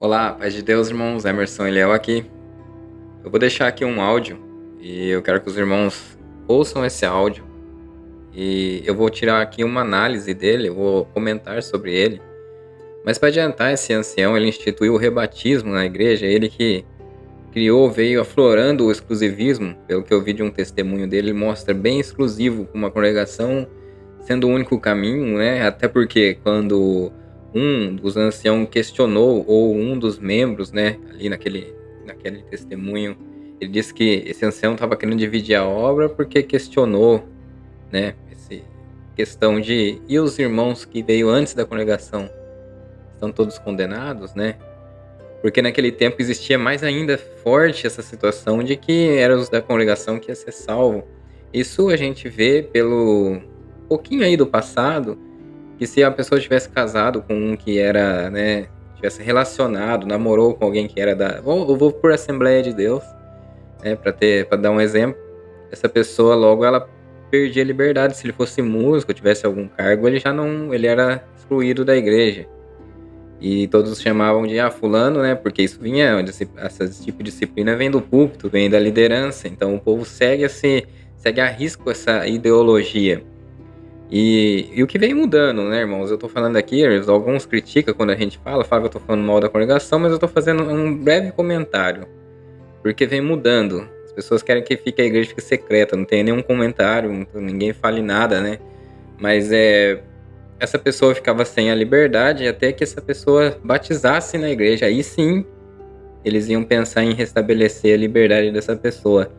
Olá, paz de Deus, irmãos. Emerson e Léo aqui. Eu vou deixar aqui um áudio e eu quero que os irmãos ouçam esse áudio e eu vou tirar aqui uma análise dele, eu vou comentar sobre ele. Mas para adiantar, esse ancião, ele instituiu o rebatismo na igreja, ele que criou, veio aflorando o exclusivismo. Pelo que eu vi de um testemunho dele, ele mostra bem exclusivo com uma congregação sendo o único caminho, né? Até porque quando um dos anciãos questionou, ou um dos membros, né, ali naquele testemunho, ele disse que esse ancião estava querendo dividir a obra porque questionou, né, essa questão de e os irmãos que veio antes da congregação estão todos condenados, né? Porque naquele tempo existia mais ainda forte essa situação de que eram os da congregação que ia ser salvo. Isso a gente vê pelo pouquinho aí do passado, que se a pessoa tivesse casado com um que era, né, tivesse relacionado, namorou com alguém que era eu vou por Assembleia de Deus, né, para dar um exemplo, essa pessoa logo ela perdia a liberdade. Se ele fosse músico, tivesse algum cargo, ele já não, ele era excluído da igreja. E todos chamavam de fulano, né? Porque isso vinha, esse tipo de disciplina vem do púlpito, vem da liderança. Então o povo segue a risco essa ideologia. E o que vem mudando, né, irmãos? Eu tô falando aqui, alguns criticam quando a gente fala que eu tô falando mal da congregação, mas eu tô fazendo um breve comentário, porque vem mudando. As pessoas querem que a igreja fique secreta, não tem nenhum comentário, ninguém fale nada, né? Mas essa pessoa ficava sem a liberdade até que essa pessoa batizasse na igreja. Aí sim, eles iam pensar em restabelecer a liberdade dessa pessoa.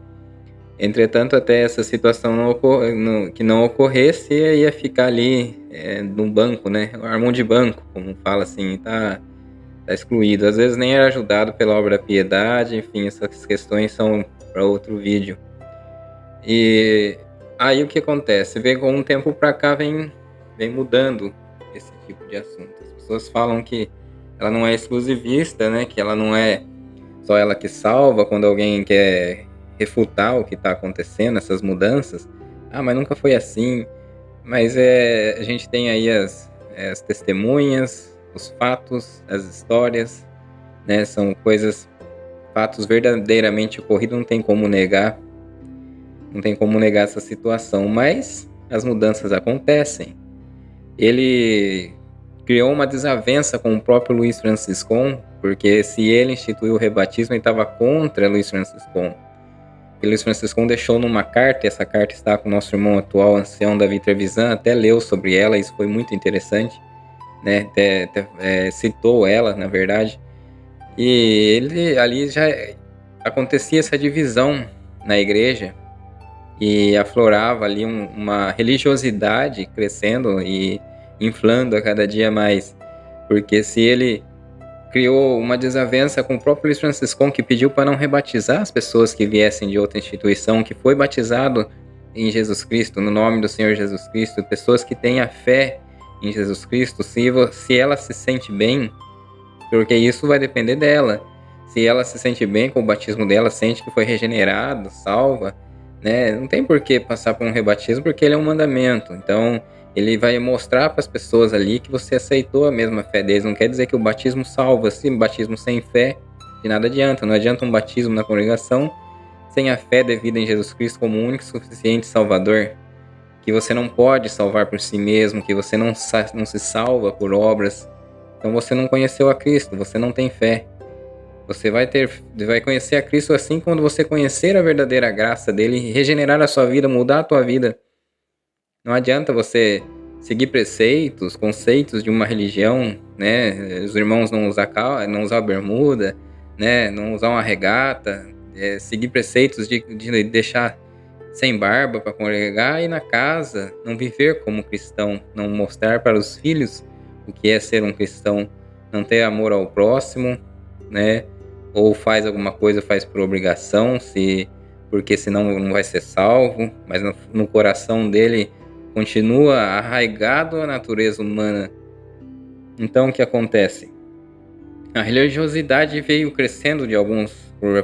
Entretanto, até essa situação que não ocorresse, ia ficar ali no banco, né? Armão de banco, como fala assim, tá excluído. Às vezes nem era ajudado pela obra da piedade, enfim, essas questões são para outro vídeo. E aí o que acontece? Vem com um tempo para cá vem mudando esse tipo de assunto. As pessoas falam que ela não é exclusivista, né? Que ela não é só ela que salva quando alguém quer refutar o que está acontecendo, essas mudanças. Mas nunca foi assim. Mas a gente tem aí as testemunhas, os fatos, as histórias, né? São fatos verdadeiramente ocorridos, não tem como negar. Não tem como negar essa situação, mas as mudanças acontecem. Ele criou uma desavença com o próprio Luiz Franciscon, porque se ele instituiu o rebatismo, ele estava contra Luiz Franciscon. E Luiz Franciscon deixou numa carta, e essa carta está com o nosso irmão atual, ancião Davi Trevisan, até leu sobre ela, isso foi muito interessante, né? Até citou ela, na verdade. E ele ali já acontecia essa divisão na igreja, e aflorava ali uma religiosidade crescendo e inflando a cada dia mais, porque se ele criou uma desavença com o próprio Luiz Franciscon, que pediu para não rebatizar as pessoas que viessem de outra instituição, que foi batizado em Jesus Cristo, no nome do Senhor Jesus Cristo, pessoas que têm a fé em Jesus Cristo, se ela se sente bem, porque isso vai depender dela. Se ela se sente bem com o batismo dela, sente que foi regenerado, salva, né? Não tem por que passar por um rebatismo, porque ele é um mandamento. Então, ele vai mostrar para as pessoas ali que você aceitou a mesma fé deles. Não quer dizer que o batismo salva. Se um batismo sem fé, de nada adianta. Não adianta um batismo na congregação sem a fé devida em Jesus Cristo como único e suficiente Salvador. Que você não pode salvar por si mesmo, que você não se salva por obras. Então você não conheceu a Cristo, você não tem fé. Você vai conhecer a Cristo assim quando você conhecer a verdadeira graça dele e regenerar a sua vida, mudar a tua vida. Não adianta você seguir preceitos, conceitos de uma religião, né? Os irmãos não usar bermuda, né? Não usar uma regata, seguir preceitos de deixar sem barba para congregar e na casa não viver como cristão, não mostrar para os filhos o que é ser um cristão, não ter amor ao próximo, né? Ou faz alguma coisa, faz por obrigação, porque senão não vai ser salvo, mas no coração dele continua arraigado a natureza humana. Então o que acontece? A religiosidade veio crescendo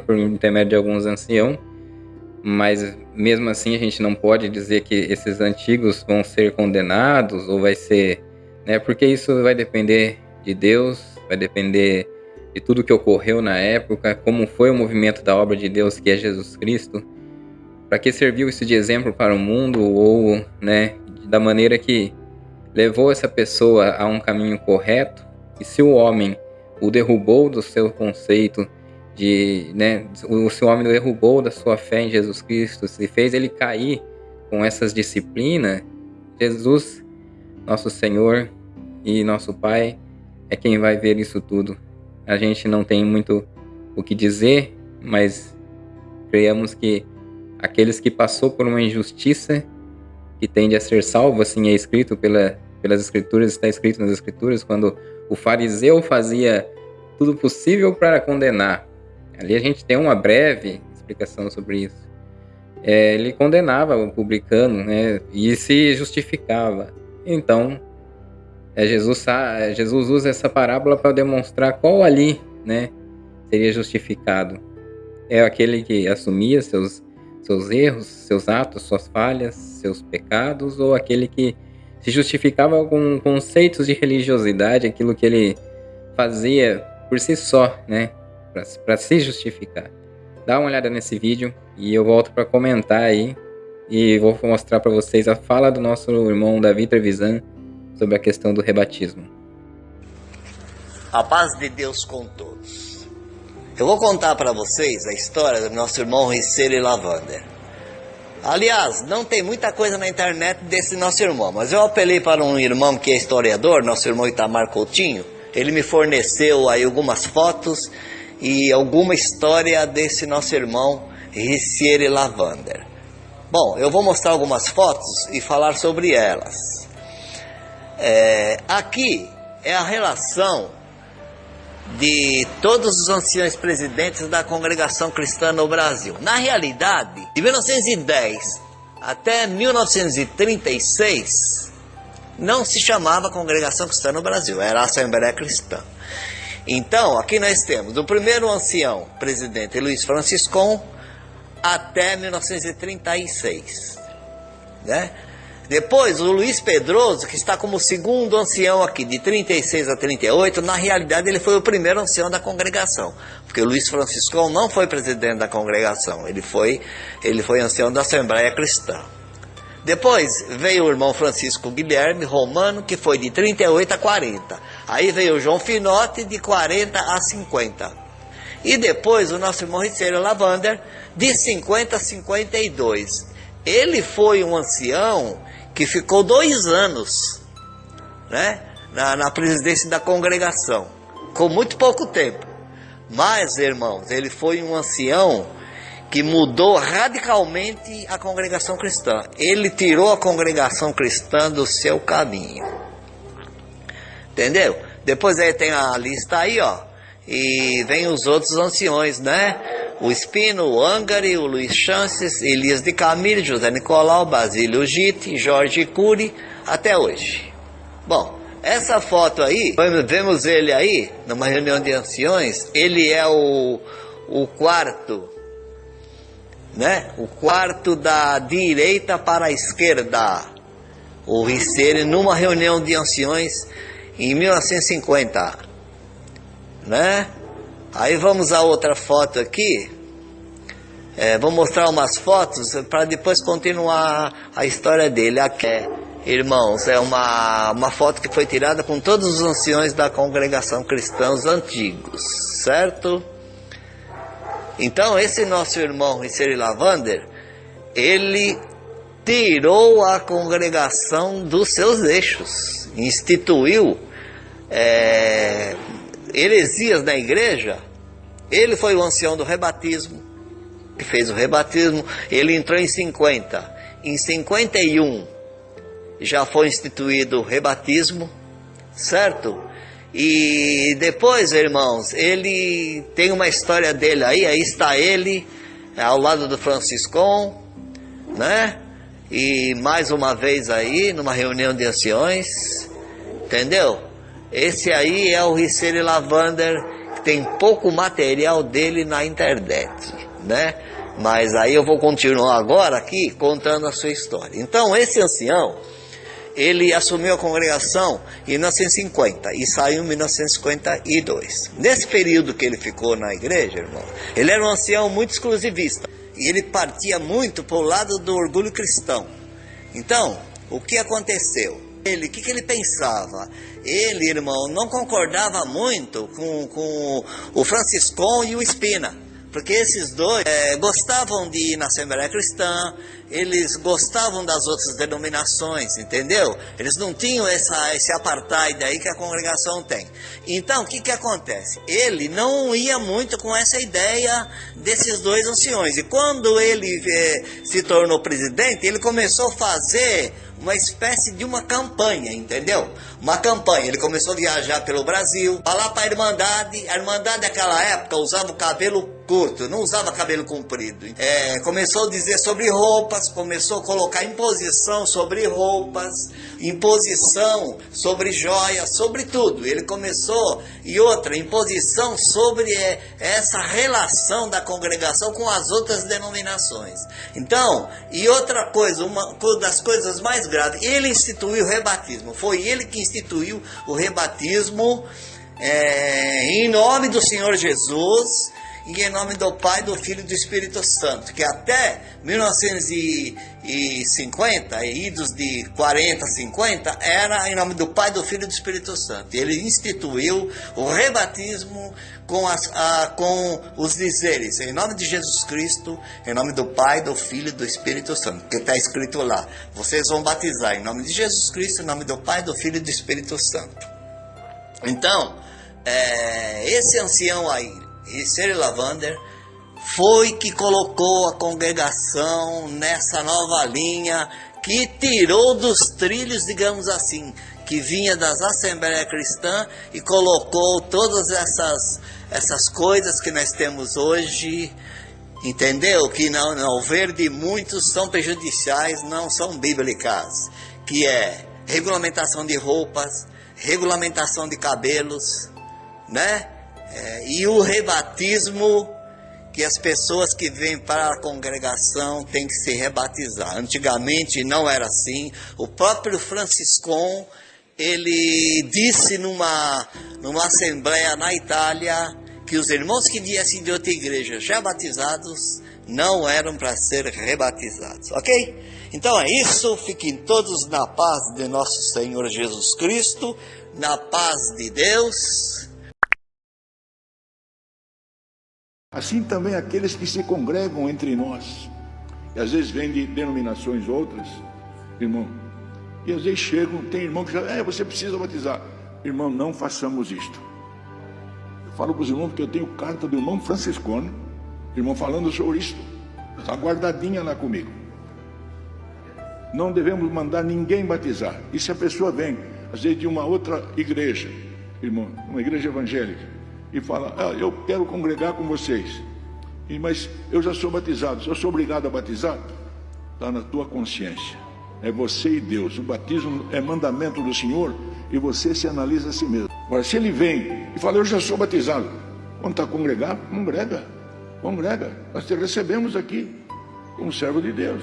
por intermédio de alguns anciãos, mas mesmo assim a gente não pode dizer que esses antigos vão ser condenados ou vai ser, né? Porque isso vai depender de Deus, vai depender de tudo que ocorreu na época, como foi o movimento da obra de Deus que é Jesus Cristo, para que serviu isso de exemplo para o mundo, ou, né, da maneira que levou essa pessoa a um caminho correto. E se o homem o derrubou do seu conceito de, né, se o homem o derrubou da sua fé em Jesus Cristo, se fez ele cair com essas disciplinas, Jesus, nosso Senhor e nosso Pai, é quem vai ver isso tudo. A gente não tem muito o que dizer, mas creemos que aqueles que passou por uma injustiça, que tende a ser salvo, assim é escrito pelas Escrituras, está escrito nas Escrituras, quando o fariseu fazia tudo possível para condenar. Ali a gente tem uma breve explicação sobre isso. Ele condenava o publicano, né, e se justificava. Então, Jesus usa essa parábola para demonstrar qual ali, né, seria justificado. É aquele que assumia seus erros, seus atos, suas falhas, seus pecados, ou aquele que se justificava com conceitos de religiosidade, aquilo que ele fazia por si só, né, para se justificar. Dá uma olhada nesse vídeo e eu volto para comentar aí e vou mostrar para vocês a fala do nosso irmão Davi Trevisan sobre a questão do rebatismo. A paz de Deus com todos. Eu vou contar para vocês a história do nosso irmão Riceiro Lavander. Aliás, não tem muita coisa na internet desse nosso irmão, mas eu apelei para um irmão que é historiador, nosso irmão Itamar Coutinho. Ele me forneceu aí algumas fotos e alguma história desse nosso irmão Riceiro Lavander. Bom, eu vou mostrar algumas fotos e falar sobre elas. Aqui é a relação de todos os anciões presidentes da congregação cristã no Brasil. Na realidade, de 1910 até 1936, não se chamava congregação cristã no Brasil, era a Assembleia Cristã. Então, aqui nós temos o primeiro ancião presidente, Luiz Franciscon, até 1936, né? Depois, o Luiz Pedroso, que está como segundo ancião aqui, de 36 a 38, na realidade ele foi o primeiro ancião da congregação, porque o Luiz Franciscon não foi presidente da congregação, ele foi ancião da Assembleia Cristã. Depois veio o irmão Francisco Guilherme Romano, que foi de 38 a 40. Aí veio o João Finotti, de 40 a 50. E depois o nosso irmão Riceiro Lavander, de 50 a 52. Ele foi um ancião que ficou 2 anos, né, na presidência da congregação, com muito pouco tempo. Mas, irmãos, ele foi um ancião que mudou radicalmente a congregação cristã. Ele tirou a congregação cristã do seu caminho. Entendeu? Depois aí tem a lista aí, ó. E vem os outros anciões, né? O Espino, o Angari, o Luiz Chances, Elias de Camille, José Nicolau, Basílio Gitti, Jorge Cury, até hoje. Bom, essa foto aí, vemos ele aí, numa reunião de anciões, ele é o quarto, né? O quarto da direita para a esquerda. O Riceiro, numa reunião de anciões em 1950, né? Aí vamos a outra foto aqui. Vou mostrar umas fotos para depois continuar a história dele. Aqui, irmãos, é uma foto que foi tirada com todos os anciões da congregação cristã antigos, certo? Então esse nosso irmão Riceiro Lavander, ele tirou a congregação dos seus eixos, instituiu heresias na igreja. Ele foi o ancião do rebatismo, que fez o rebatismo. Ele entrou em 50. Em 51 já foi instituído o rebatismo, certo? E depois, irmãos, ele tem uma história dele aí está ele ao lado do Franciscon, né? E mais uma vez aí, numa reunião de anciões, entendeu? Esse aí é o Riceiro Lavander, que tem pouco material dele na internet, né? Mas aí eu vou continuar agora aqui contando a sua história. Então esse ancião, ele assumiu a congregação em 1950 e saiu em 1952. Nesse período que ele ficou na igreja, irmão, ele era um ancião muito exclusivista. E ele partia muito para o lado do orgulho cristão. Então, o que aconteceu? O que ele pensava? Ele, irmão, não concordava muito com o Franciscon e o Spina. Porque esses dois gostavam de ir na Assembleia Cristã, eles gostavam das outras denominações, entendeu? Eles não tinham esse apartheid aí que a congregação tem. Então, o que acontece? Ele não ia muito com essa ideia desses dois anciões. E quando ele se tornou presidente, ele começou a fazer uma espécie de uma campanha, entendeu? Uma campanha. Ele começou a viajar pelo Brasil, falar para a Irmandade. A Irmandade naquela época usava o cabelo curto, não usava cabelo comprido. Começou a dizer sobre roupas, começou a colocar imposição sobre roupas, imposição sobre joias, sobre tudo. Ele começou, e outra, imposição sobre essa relação da congregação com as outras denominações. Então, e outra coisa, uma das coisas mais graves, ele instituiu o rebatismo. Foi ele que instituiu o rebatismo em nome do Senhor Jesus, e em nome do Pai, do Filho e do Espírito Santo, que até 1950, idos de 40, 50, era em nome do Pai, do Filho e do Espírito Santo. Ele instituiu o rebatismo com os dizeres, em nome de Jesus Cristo, em nome do Pai, do Filho e do Espírito Santo, que está escrito lá, vocês vão batizar em nome de Jesus Cristo, em nome do Pai, do Filho e do Espírito Santo. Então, esse ancião aí, Cyril Lavander, foi que colocou a congregação nessa nova linha, que tirou dos trilhos, digamos assim, que vinha das Assembleias Cristãs e colocou todas essas coisas que nós temos hoje, entendeu? Que ao ver de muitos são prejudiciais, não são bíblicas, que é regulamentação de roupas, regulamentação de cabelos, né? E o rebatismo, que as pessoas que vêm para a congregação têm que se rebatizar. Antigamente não era assim. O próprio Franciscon, ele disse numa assembleia na Itália que os irmãos que viessem de outra igreja já batizados não eram para ser rebatizados, ok? Então é isso, fiquem todos na paz de nosso Senhor Jesus Cristo, na paz de Deus. Assim também aqueles que se congregam entre nós, e às vezes vêm de denominações outras, irmão, e às vezes chegam, tem irmão que já, você precisa batizar. Irmão, não façamos isto. Eu falo para os irmãos porque eu tenho carta do irmão Franciscano, irmão falando sobre isto, está guardadinha lá comigo. Não devemos mandar ninguém batizar. E se a pessoa vem, às vezes de uma outra igreja, irmão, uma igreja evangélica, e fala, eu quero congregar com vocês, mas eu já sou batizado, se eu sou obrigado a batizar, está na tua consciência, é você e Deus, o batismo é mandamento do Senhor, e você se analisa a si mesmo. Agora, se ele vem e fala, eu já sou batizado, quando está congregado, congrega, nós te recebemos aqui, como servo de Deus.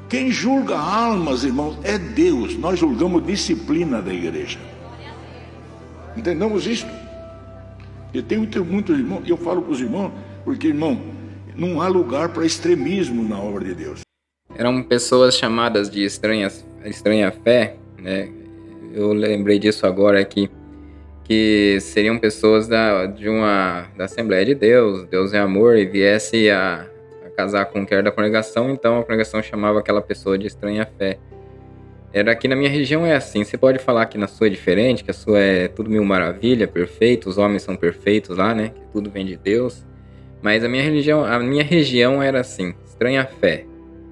Quem julga almas, irmãos, é Deus. Nós julgamos disciplina da igreja, entendamos isto? Eu tenho muitos irmãos, e eu falo para os irmãos, porque, irmão, não há lugar para extremismo na obra de Deus. Eram pessoas chamadas de estranha fé, né? Eu lembrei disso agora aqui, que seriam pessoas da Assembleia de Deus, Deus é amor, e viesse a casar com quem era da congregação, então a congregação chamava aquela pessoa de estranha fé. Era aqui na minha região é assim, você pode falar que na sua é diferente, que a sua é tudo mil maravilha, perfeito, os homens são perfeitos lá, né, que tudo vem de Deus, mas a minha região era assim, estranha fé,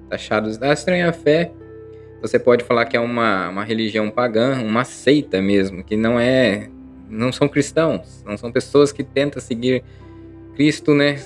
taxados da estranha fé, você pode falar que é uma religião pagã, uma seita mesmo, que não são cristãos, não são pessoas que tentam seguir Cristo, né?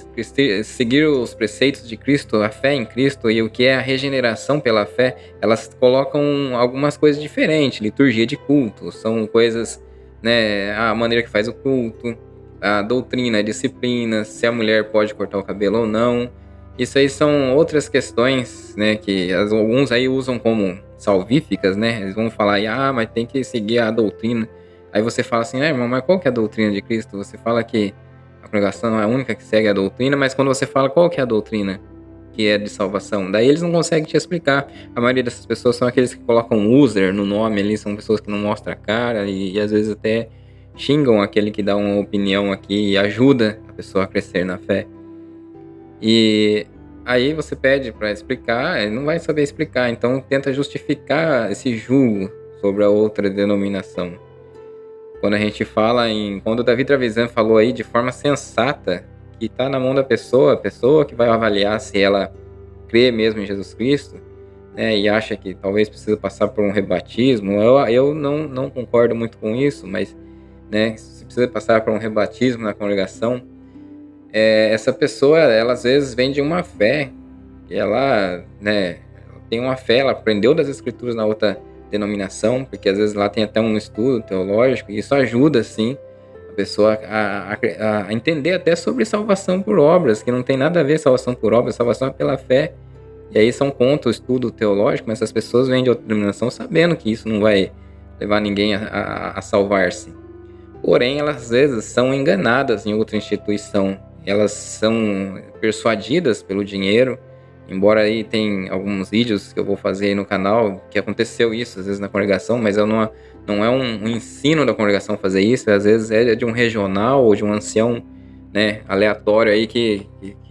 Seguir os preceitos de Cristo, a fé em Cristo e o que é a regeneração pela fé, elas colocam algumas coisas diferentes, liturgia de culto, são coisas, né? A maneira que faz o culto, a doutrina, a disciplina, se a mulher pode cortar o cabelo ou não. Isso aí são outras questões, né? Que alguns aí usam como salvíficas, né? Eles vão falar, mas tem que seguir a doutrina. Aí você fala assim, irmão, mas qual que é a doutrina de Cristo? Você fala que a congregação é a única que segue a doutrina, mas quando você fala qual que é a doutrina que é de salvação, daí eles não conseguem te explicar. A maioria dessas pessoas são aqueles que colocam user no nome ali, são pessoas que não mostram a cara e às vezes até xingam aquele que dá uma opinião aqui e ajuda a pessoa a crescer na fé. E aí você pede para explicar, ele não vai saber explicar, então tenta justificar esse julgo sobre a outra denominação. Quando a gente fala quando o Davi Trevisan falou aí de forma sensata, que está na mão da pessoa, a pessoa que vai avaliar se ela crê mesmo em Jesus Cristo, né, e acha que talvez precisa passar por um rebatismo, eu não concordo muito com isso, mas, né, se precisa passar por um rebatismo na congregação, essa pessoa, ela às vezes vem de uma fé, que ela, né, tem uma fé, ela aprendeu das escrituras na outra denominação, porque às vezes lá tem até um estudo teológico, e isso ajuda, sim, a pessoa a entender até sobre salvação por obras, que não tem nada a ver salvação por obras, salvação é pela fé. E aí são contra o estudo teológico, mas essas pessoas vêm de outra denominação sabendo que isso não vai levar ninguém a salvar-se. Porém, elas às vezes são enganadas em outra instituição, elas são persuadidas pelo dinheiro, embora aí tem alguns vídeos que eu vou fazer aí no canal, que aconteceu isso às vezes na congregação, mas não é um ensino da congregação fazer isso, às vezes é de um regional ou de um ancião, né, aleatório aí que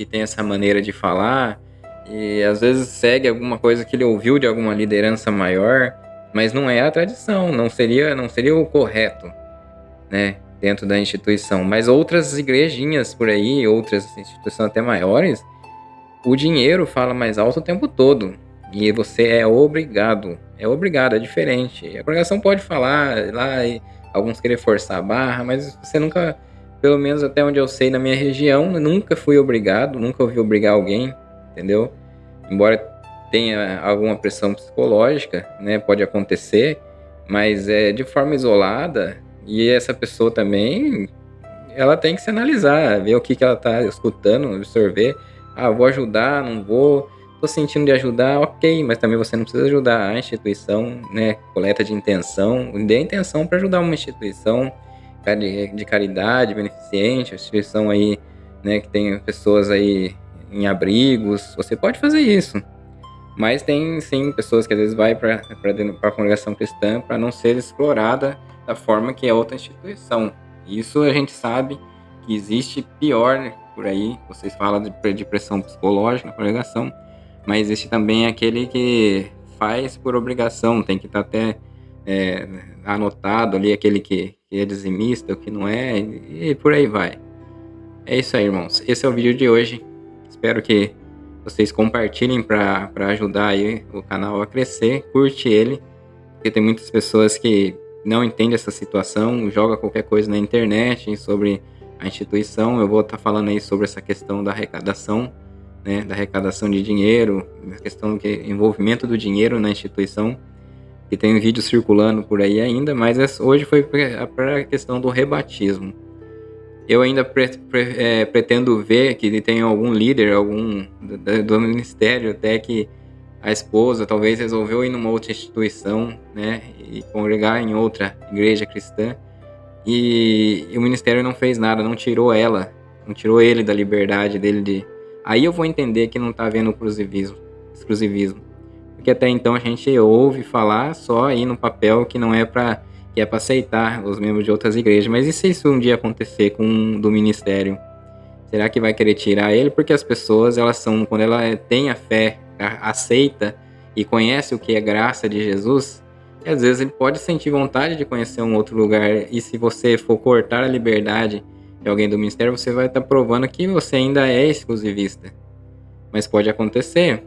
tem essa maneira de falar, e às vezes segue alguma coisa que ele ouviu de alguma liderança maior, mas não é a tradição, não seria o correto, né, dentro da instituição. Mas outras igrejinhas por aí, outras instituições até maiores, o dinheiro fala mais alto o tempo todo. E você é obrigado, é diferente. A congregação pode falar lá e alguns querer forçar a barra, mas você nunca, pelo menos até onde eu sei na minha região, nunca fui obrigado, nunca ouvi obrigar alguém, entendeu? Embora tenha alguma pressão psicológica, né, pode acontecer, mas é de forma isolada, e essa pessoa também, ela tem que se analisar, ver o que ela está escutando, absorver. Vou ajudar, não vou, tô sentindo de ajudar, ok, mas também você não precisa ajudar a instituição, né, coleta de intenção, dê intenção para ajudar uma instituição de caridade, beneficente, instituição aí, né, que tem pessoas aí em abrigos, você pode fazer isso, mas tem sim pessoas que às vezes vai para a congregação cristã para não ser explorada da forma que é outra instituição. Isso a gente sabe que existe pior, né, por aí. Vocês falam de pressão psicológica na congregação, mas existe também aquele que faz por obrigação, tem que estar até anotado ali, aquele que é dizimista, o que não é, e por aí vai. É isso aí, irmãos. Esse é o vídeo de hoje. Espero que vocês compartilhem para ajudar aí o canal a crescer, curte ele, porque tem muitas pessoas que não entendem essa situação, joga qualquer coisa na internet sobre a instituição. Eu vou estar falando aí sobre essa questão da arrecadação, né, da arrecadação de dinheiro, a questão do envolvimento do dinheiro na instituição, que tem um vídeo circulando por aí ainda, mas hoje foi para a questão do rebatismo. Eu ainda pretendo ver que tem algum líder, do ministério, até que a esposa talvez resolveu ir numa outra instituição, né, e congregar em outra igreja cristã, e o ministério não fez nada, não tirou ele da liberdade dele Aí eu vou entender que não está havendo exclusivismo. Porque até então a gente ouve falar só aí no papel que não é para aceitar os membros de outras igrejas. Mas e se isso um dia acontecer com um do ministério? Será que vai querer tirar ele? Porque as pessoas, quando ela tem a fé, aceita e conhece o que é graça de Jesus, e às vezes ele pode sentir vontade de conhecer um outro lugar, e se você for cortar a liberdade de alguém do ministério, você vai estar provando que você ainda é exclusivista. Mas pode acontecer.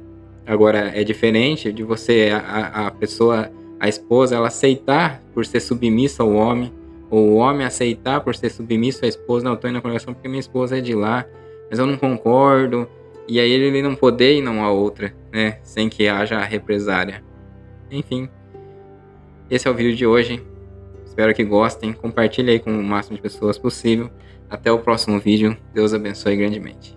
Agora, é diferente de você, a pessoa, a esposa, ela aceitar por ser submissa ao homem, ou o homem aceitar por ser submisso à esposa. Não, eu tô indo na congregação porque minha esposa é de lá, mas eu não concordo, e aí ele não poder ir não a outra, né, sem que haja represária. Enfim, esse é o vídeo de hoje. Espero que gostem. Compartilhe aí com o máximo de pessoas possível. Até o próximo vídeo. Deus abençoe grandemente.